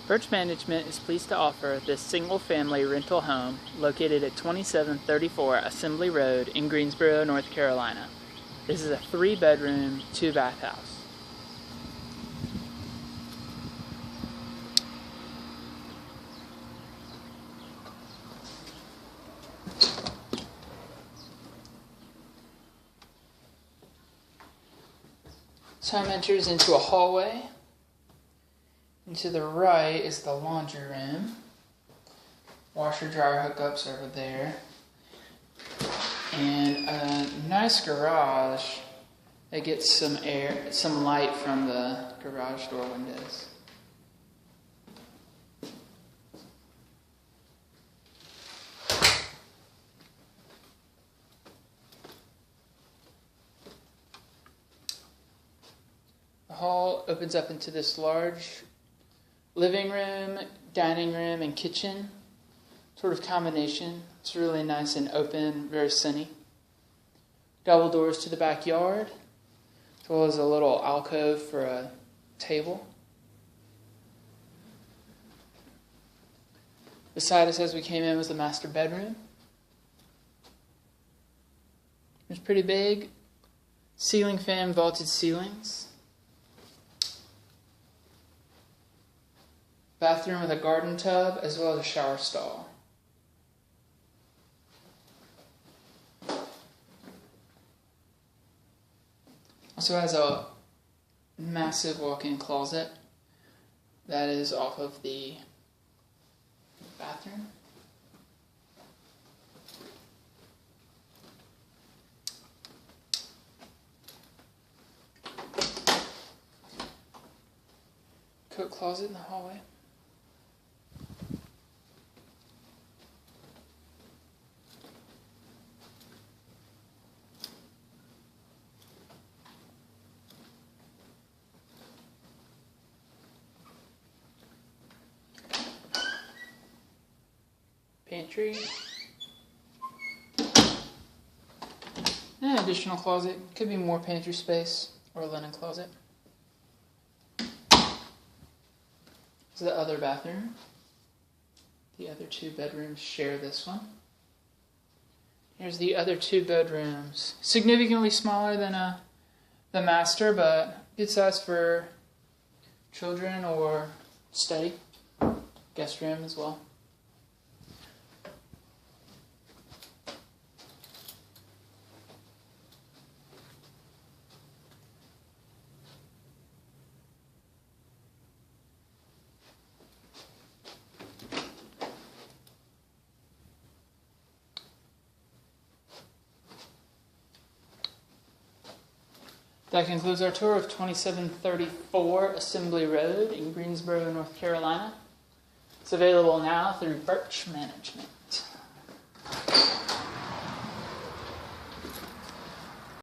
Birch Management is pleased to offer this single-family rental home located at 2734 Assembly Road in Greensboro, North Carolina. This is a 3-bedroom, 2-bath house. This home enters into a hallway. And to the right is the laundry room. Washer dryer hookups over there. And a nice garage that gets some light from the garage door windows. The hall opens up into this large living room, dining room, and kitchen sort of combination. It's really nice and open, very sunny. Double doors to the backyard, as well as a little alcove for a table. Beside us as we came in was the master bedroom. It's pretty big. Ceiling fan, vaulted ceilings. Bathroom with a garden tub, as well as a shower stall. Also has a massive walk-in closet that is off of the bathroom. Coat closet in the hallway. Pantry. And an additional closet. Could be more pantry space or a linen closet. This is the other bathroom. The other 2 bedrooms share this one. Here's the other 2 bedrooms. Significantly smaller than the master, but good size for children or study. Guest room as well. That concludes our tour of 2734 Assembly Road in Greensboro, North Carolina. It's available now through Birch Management.